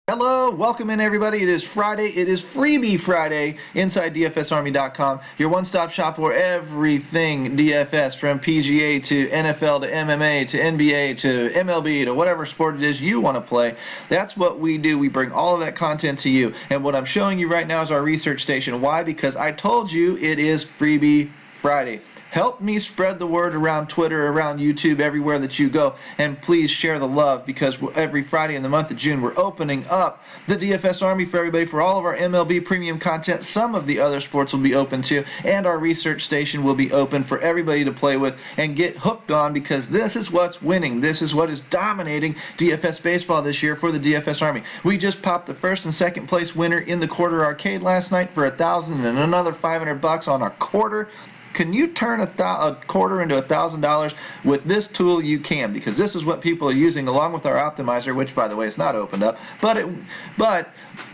Hello, welcome in everybody. It is Friday. It is Freebie Friday inside DFSArmy.com, your one-stop shop for everything DFS, from PGA to NFL to MMA to NBA to MLB to whatever sport it is you want to play. That's what we do. We bring all of that content to you. And what I'm showing you right now is our research station. Why? Because I told you it is Freebie Friday. Help me spread the word around Twitter, around YouTube, everywhere that you go, and please share the love, because every Friday in the month of June we're opening up the DFS Army for everybody, for all of our MLB premium content. Some of the other sports will be open too, and our research station will be open for everybody to play with and get hooked on, because this is what's winning. This is what is dominating DFS baseball this year for the DFS Army. We just popped the first and second place winner in the quarter arcade last night for $1,000 and another $500 on a quarter. Can you turn a quarter into $1,000 with this tool? You can, because this is what people are using along with our optimizer, which, by the way, is not opened up. But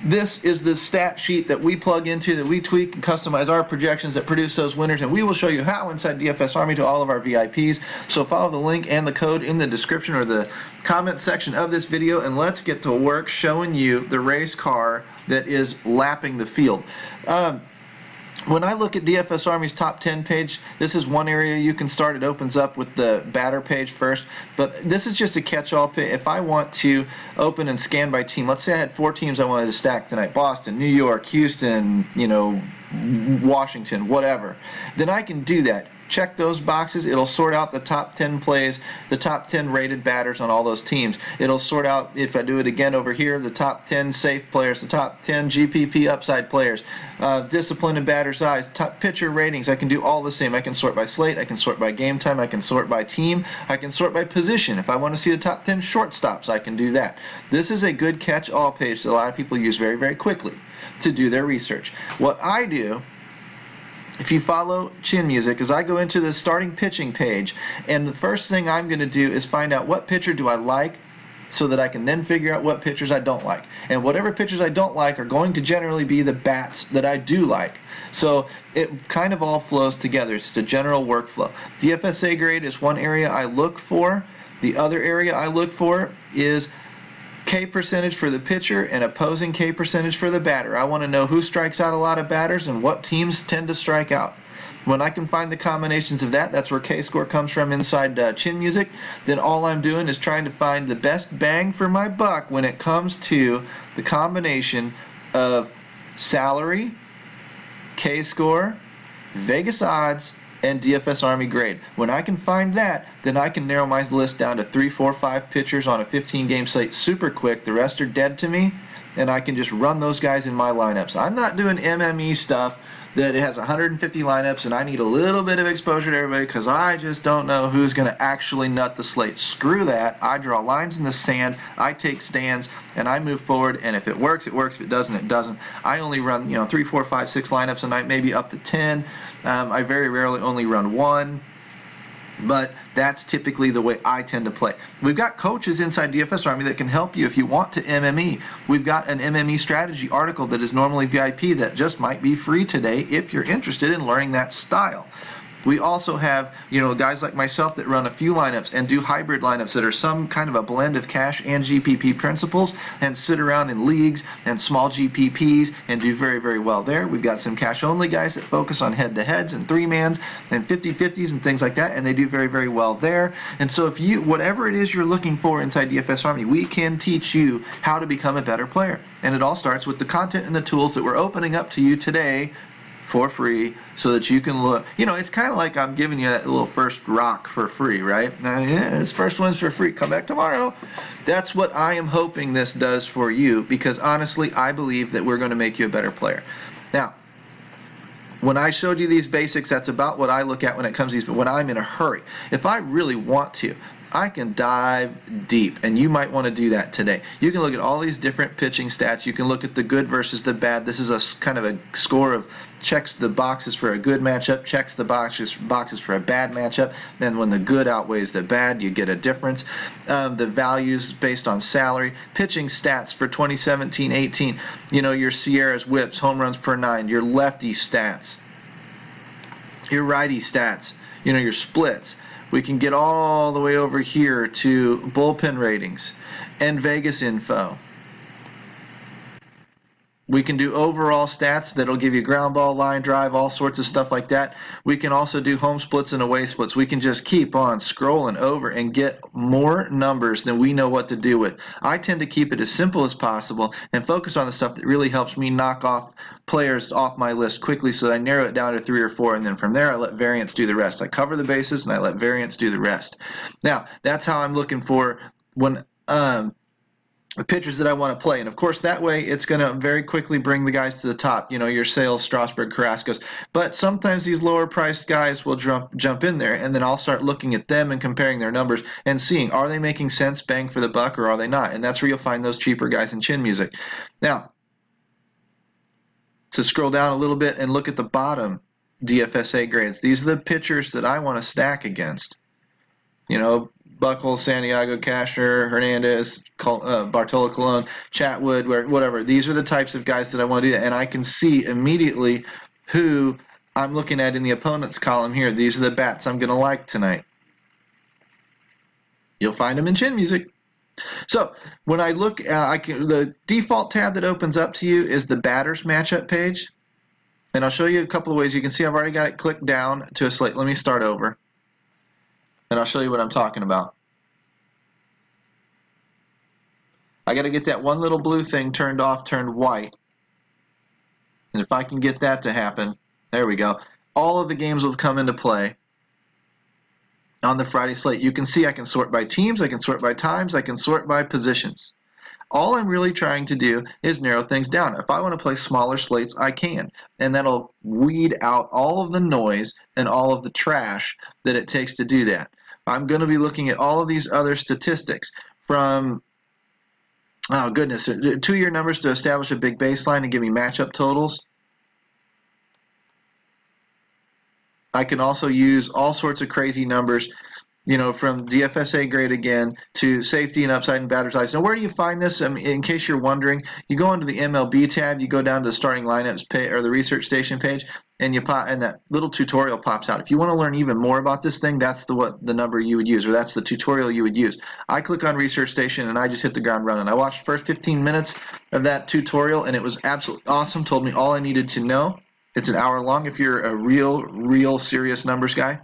this is the stat sheet that we plug into, that we tweak and customize our projections that produce those winners, and we will show you how inside DFS Army to all of our VIPs. So follow the link and the code in the description or the comment section of this video, and let's get to work showing you the race car that is lapping the field. When I look at DFS Army's top 10 page, this is one area you can start. It opens up with the batter page first, but this is just a catch-all page. If I want to open and scan by team, let's say I had 4 teams I wanted to stack tonight: Boston, New York, Houston, Washington, whatever, then I can do that. Check those boxes. It'll sort out the top 10 plays, the top 10 rated batters on all those teams. It'll sort out, if I do it again over here, the top 10 safe players, the top 10 GPP upside players, discipline and batter size, top pitcher ratings. I can do all the same. I can sort by slate. I can sort by game time. I can sort by team. I can sort by position. If I want to see the top 10 shortstops, I can do that. This is a good catch-all page that a lot of people use very, very quickly to do their research. What I do, if you follow Chin Music, is I go into the starting pitching page, and the first thing I'm going to do is find out what pitcher do I like, so that I can then figure out what pitchers I don't like. And whatever pitchers I don't like are going to generally be the bats that I do like. So it kind of all flows together. It's the general workflow. DFSA grade is one area I look for. The other area I look for is K percentage for the pitcher and opposing K percentage for the batter. I want to know who strikes out a lot of batters and what teams tend to strike out. When I can find the combinations of that, that's where K-score comes from inside Chin Music. Then all I'm doing is trying to find the best bang for my buck when it comes to the combination of salary, K-score, Vegas odds, and DFS Army grade. When I can find that, then I can narrow my list down to 3, 4, 5 pitchers on a 15-game slate super quick. The rest are dead to me, and I can just run those guys in my lineups. I'm not doing MME stuff that it has 150 lineups and I need a little bit of exposure to everybody, because I just don't know who's going to actually nut the slate. Screw that. I draw lines in the sand, I take stands, and I move forward, and if it works, it works. If it doesn't, it doesn't. I only run 3, 4, 5, 6 lineups a night, maybe up to 10. I very rarely only run 1. But that's typically the way I tend to play. We've got coaches inside DFS Army that can help you if you want to MME. We've got an MME strategy article that is normally VIP that just might be free today if you're interested in learning that style. We also have, guys like myself that run a few lineups and do hybrid lineups that are some kind of a blend of cash and GPP principles, and sit around in leagues and small GPPs and do very, very well there. We've got some cash-only guys that focus on head-to-heads and 3-mans and 50-50s and things like that, and they do very, very well there. And so if whatever it is you're looking for inside DFS Army, we can teach you how to become a better player. And it all starts with the content and the tools that we're opening up to you today for free, so that you can look. It's kind of like I'm giving you that little first rock for free, right? Yeah, this first one's for free. Come back tomorrow. That's what I am hoping this does for you, because honestly, I believe that we're going to make you a better player. Now, when I showed you these basics, that's about what I look at when it comes to these. But when I'm in a hurry, if I really want to, I can dive deep, and you might want to do that today. You can look at all these different pitching stats. You can look at the good versus the bad. This is a kind of a score of checks the boxes for a good matchup, checks the boxes for a bad matchup. Then when the good outweighs the bad, you get a difference. The values based on salary, pitching stats for 2017-18. Your Sierra's whips, home runs per 9, your lefty stats, your righty stats, your splits. We can get all the way over here to bullpen ratings and Vegas info We can do overall stats that'll give you ground ball, line drive, all sorts of stuff like that. We can also do home splits and away splits. We can just keep on scrolling over and get more numbers than we know what to do with. I tend to keep it as simple as possible and focus on the stuff that really helps me knock off players off my list quickly, so that I narrow it down to 3 or 4, and then from there I let variance do the rest. I cover the bases and I let variance do the rest. Now, that's how I'm looking for when the pitchers that I want to play. And of course, that way it's going to very quickly bring the guys to the top, your Sales, Strasburg, Carrascos. But sometimes these lower priced guys will jump in there, and then I'll start looking at them and comparing their numbers and seeing, are they making sense, bang for the buck, or are they not? And that's where you'll find those cheaper guys in chin music. Now, to scroll down a little bit and look at the bottom DFSA grades, these are the pitchers that I want to stack against. Buckles, Santiago, Cashner, Hernandez, Bartolo Colon, Chatwood, whatever. These are the types of guys that I want to do that. And I can see immediately who I'm looking at in the opponent's column here. These are the bats I'm going to like tonight. You'll find them in chin music. So when I look, the default tab that opens up to you is the batters matchup page. And I'll show you a couple of ways. You can see I've already got it clicked down to a slate. Let me start over. And I'll show you what I'm talking about. I got to get that one little blue thing turned off, turned white. And if I can get that to happen, there we go. All of the games will come into play on the Friday slate. You can see I can sort by teams, I can sort by times, I can sort by positions. All I'm really trying to do is narrow things down. If I want to play smaller slates, I can. And that'll weed out all of the noise and all of the trash that it takes to do that. I'm going to be looking at all of these other statistics from, 2-year numbers to establish a big baseline and give me matchup totals. I can also use all sorts of crazy numbers, from DFSA grade again to safety and upside and batter's eyes. Now, where do you find this? In case you're wondering, you go into the MLB tab, you go down to the starting lineups page or the research station page, and that little tutorial pops out. If you want to learn even more about this thing, that's the number you would use, or that's the tutorial you would use. I click on research station and I just hit the ground running. I watched the first 15 minutes of that tutorial and it was absolutely awesome. Told me all I needed to know. It's an hour long if you're a real serious numbers guy.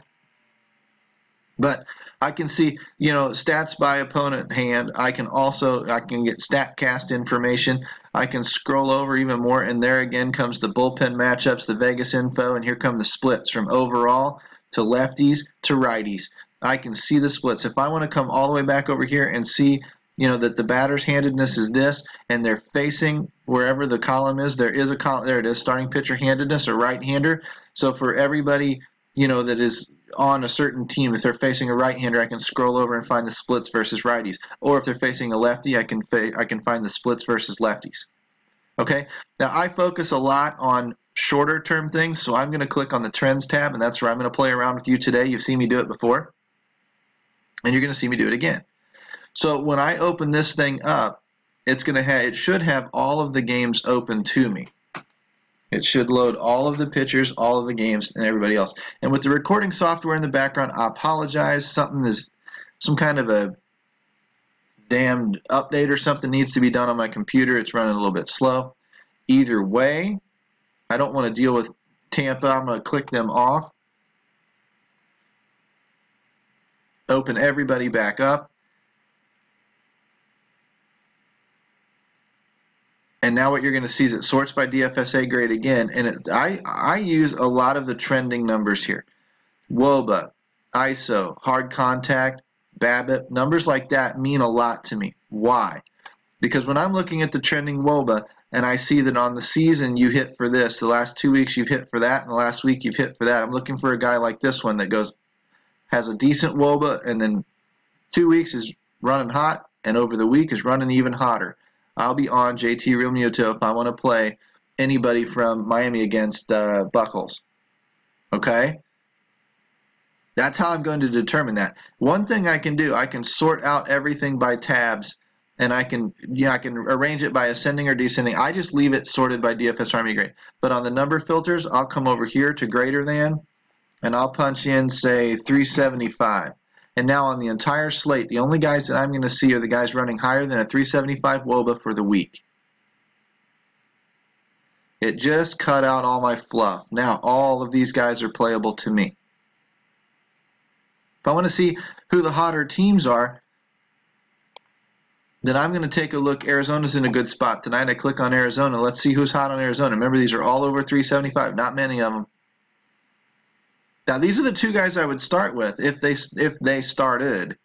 But I can see, stats by opponent hand. I can get StatCast information. I can scroll over even more, and there again comes the bullpen matchups, the Vegas info, and here come the splits from overall to lefties to righties. I can see the splits. If I want to come all the way back over here and see, that the batter's handedness is this, and they're facing wherever the column is, there is a column, there it is, starting pitcher handedness or right-hander. So for everybody, that is on a certain team, if they're facing a right-hander, I can scroll over and find the splits versus righties. Or if they're facing a lefty, I can find the splits versus lefties. Okay? Now, I focus a lot on shorter-term things, so I'm going to click on the Trends tab, and that's where I'm going to play around with you today. You've seen me do it before, and you're going to see me do it again. So when I open this thing up, it should have all of the games open to me. It should load all of the pitchers, all of the games, and everybody else. And with the recording software in the background, I apologize. Some kind of a damned update or something needs to be done on my computer. It's running a little bit slow. Either way, I don't want to deal with Tampa. I'm going to click them off. Open everybody back up. And now what you're going to see is it sorts by DFSA grade again. And I use a lot of the trending numbers here. WOBA, ISO, hard contact, BABIP, numbers like that mean a lot to me. Why? Because when I'm looking at the trending WOBA and I see that on the season you hit for this, the last 2 weeks you've hit for that, and the last week you've hit for that, I'm looking for a guy like this one that has a decent WOBA, and then 2 weeks is running hot, and over the week is running even hotter. I'll be on JT Realmuto if I want to play anybody from Miami against Buckles. Okay? That's how I'm going to determine that. One thing I can do, I can sort out everything by tabs, and I can arrange it by ascending or descending. I just leave it sorted by DFS Army grade. But on the number filters, I'll come over here to greater than, and I'll punch in, say, 375. And now on the entire slate, the only guys that I'm going to see are the guys running higher than a 375 WOBA for the week. It just cut out all my fluff. Now all of these guys are playable to me. If I want to see who the hotter teams are, then I'm going to take a look. Arizona's in a good spot tonight. I click on Arizona. Let's see who's hot on Arizona. Remember, these are all over 375. Not many of them. Now, these are the two guys I would start with if they started.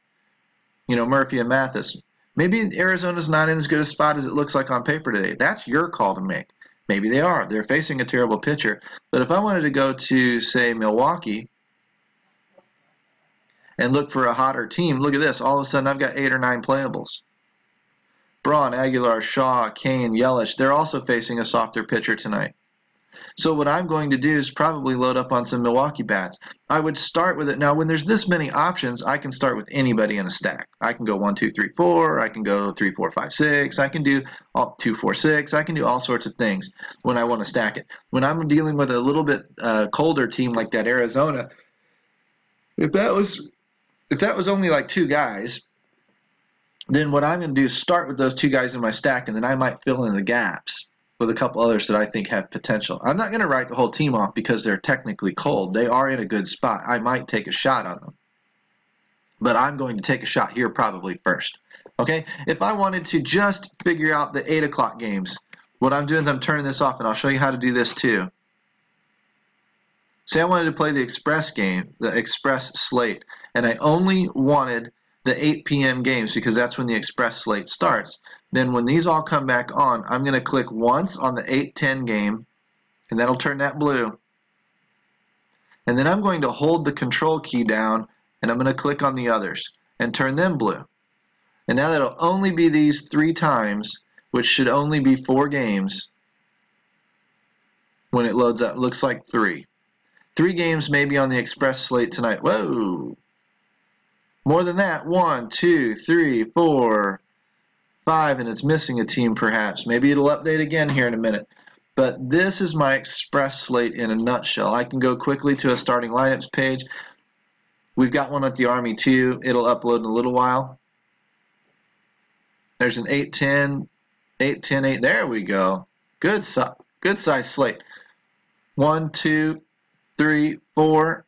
You know, Murphy and Mathis. Maybe Arizona's not in as good a spot as it looks like on paper today. That's your call to make. Maybe they are. They're facing a terrible pitcher. But if I wanted to go to, say, Milwaukee and look for a hotter team, look at this. All of a sudden, I've got 8 or 9 playables. Braun, Aguilar, Shaw, Kane, Yelich, they're also facing a softer pitcher tonight. So what I'm going to do is probably load up on some Milwaukee bats. I would start with it. Now, when there's this many options, I can start with anybody in a stack. I can go 1, 2, 3, 4. I can go 3, 4, 5, 6. I can do 2, 4, 6. I can do all sorts of things when I want to stack it. When I'm dealing with a little bit colder team like that Arizona, if that was only like 2 guys, then what I'm going to do is start with those 2 guys in my stack, and then I might fill in the gaps with a couple others that I think have potential. I'm not going to write the whole team off because they're technically cold. They are in a good spot. I might take a shot on them. But I'm going to take a shot here probably first. Okay? If I wanted to just figure out the 8 o'clock games, what I'm doing is I'm turning this off, and I'll show you how to do this too. Say I wanted to play the express game, the express slate, and I only wanted the 8 p.m. games because that's when the express slate starts. Then when these all come back on, I'm going to click once on the 8-10 game, and that'll turn that blue. And then I'm going to hold the control key down, and I'm going to click on the others and turn them blue. And now that'll only be these 3 times, which should only be 4 games when it loads up. It looks like 3. 3 games maybe on the express slate tonight. Whoa! More than that, 1, 2, 3, 4, 5, and it's missing a team perhaps. Maybe it'll update again here in a minute. But this is my express slate in a nutshell. I can go quickly to a starting lineups page. We've got one at the Army too. It'll upload in a little while. There's an 8-10, 8-10, 8. There we go. Good size slate. 1, 2, 3, 4,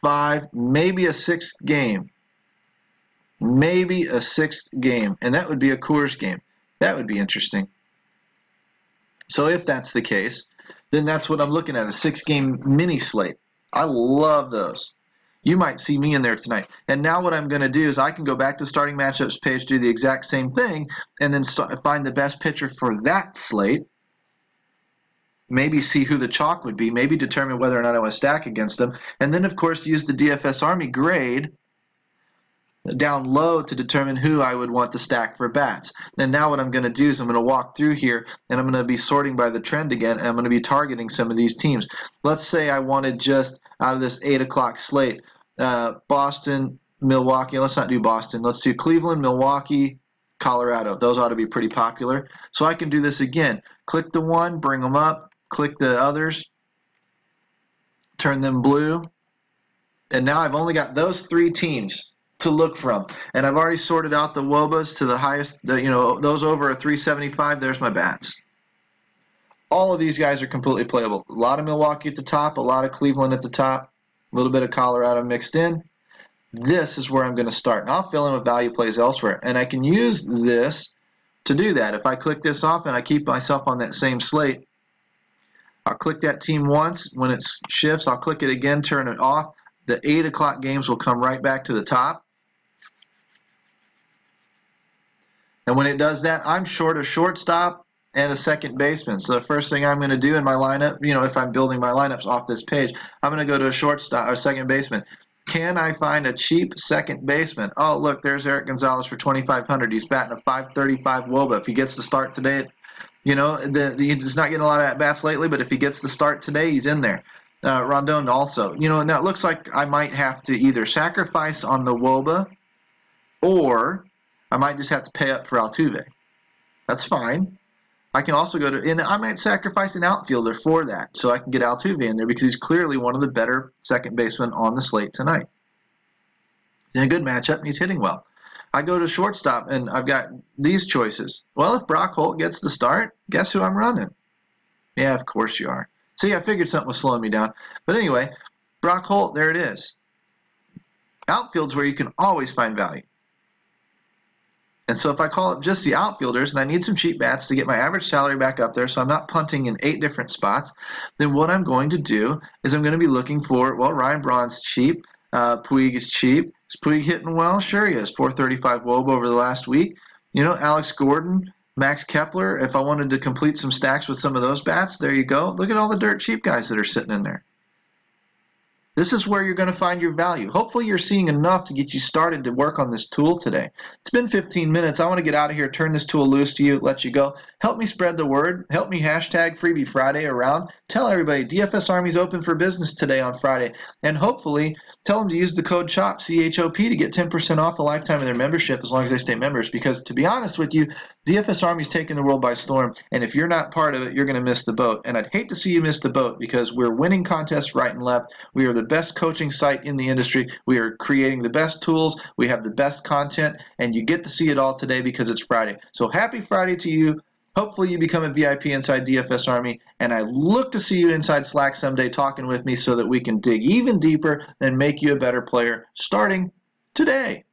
5, maybe a 6th game. Maybe a 6th game, and that would be a Coors game. That would be interesting. So if that's the case, then that's what I'm looking at, a 6-game mini slate. I love those. You might see me in there tonight. And now what I'm going to do is I can go back to starting matchups page, do the exact same thing, and then find the best pitcher for that slate. Maybe see who the chalk would be, maybe determine whether or not I want to stack against them, and then of course use the DFS Army grade down low to determine who I would want to stack for bats. And now what I'm going to do is I'm going to walk through here and I'm going to be sorting by the trend again, and I'm going to be targeting some of these teams. Let's say I wanted just out of this 8 o'clock slate, Boston, Milwaukee. Let's not do Boston. Let's do Cleveland, Milwaukee, Colorado. Those ought to be pretty popular. So I can do this again. Click the one, bring them up, click the others, turn them blue, and now I've only got those 3 teams to look from, and I've already sorted out the WOBAs to the highest, those over a 375. There's my bats. All of these guys are completely playable. A lot of Milwaukee at the top, a lot of Cleveland at the top, a little bit of Colorado mixed in. This is where I'm going to start, and I'll fill in with value plays elsewhere, and I can use this to do that. If I click this off and I keep myself on that same slate, I'll click that team once. When it shifts, I'll click it again, turn it off. The 8 o'clock games will come right back to the top. And when it does that, I'm short a shortstop and a second baseman. So the first thing I'm going to do in my lineup, if I'm building my lineups off this page, I'm going to go to a shortstop or second baseman. Can I find a cheap second baseman? Oh, look, there's Eric Gonzalez for $2,500. He's batting a .535 WOBA. If he gets the start today, he's not getting a lot of at-bats lately, but if he gets the start today, he's in there. Rondon also. Now it looks like I might have to either sacrifice on the WOBA or I might just have to pay up for Altuve. That's fine. I can also go to, and I might sacrifice an outfielder for that so I can get Altuve in there because he's clearly one of the better second basemen on the slate tonight. In a good matchup, and he's hitting well. I go to shortstop, and I've got these choices. Well, if Brock Holt gets the start, guess who I'm running? Yeah, of course you are. See, I figured something was slowing me down. But anyway, Brock Holt, there it is. Outfield's where you can always find value. And so if I call it just the outfielders and I need some cheap bats to get my average salary back up there so I'm not punting in 8 different spots, then what I'm going to do is I'm going to be looking for, well, Ryan Braun's cheap. Puig is cheap. Is Puig hitting well? Sure he is. 435 WOB over the last week. You know, Alex Gordon, Max Kepler, if I wanted to complete some stacks with some of those bats, there you go. Look at all the dirt cheap guys that are sitting in there. This is where you're going to find your value. Hopefully you're seeing enough to get you started to work on this tool today. It's been 15 minutes. I want to get out of here, turn this tool loose to you, let you go. Help me spread the word. Help me hashtag Freebie Friday around. Tell everybody DFS Army's open for business today on Friday. And hopefully tell them to use the code CHOP, C-H-O-P, to get 10% off the lifetime of their membership as long as they stay members. Because to be honest with you, DFS Army's taking the world by storm, and if you're not part of it, you're going to miss the boat. And I'd hate to see you miss the boat because we're winning contests right and left. We are the best coaching site in the industry. We are creating the best tools. We have the best content, and you get to see it all today because it's Friday. So happy Friday to you. Hopefully you become a VIP inside DFS Army, and I look to see you inside Slack someday talking with me so that we can dig even deeper and make you a better player starting today.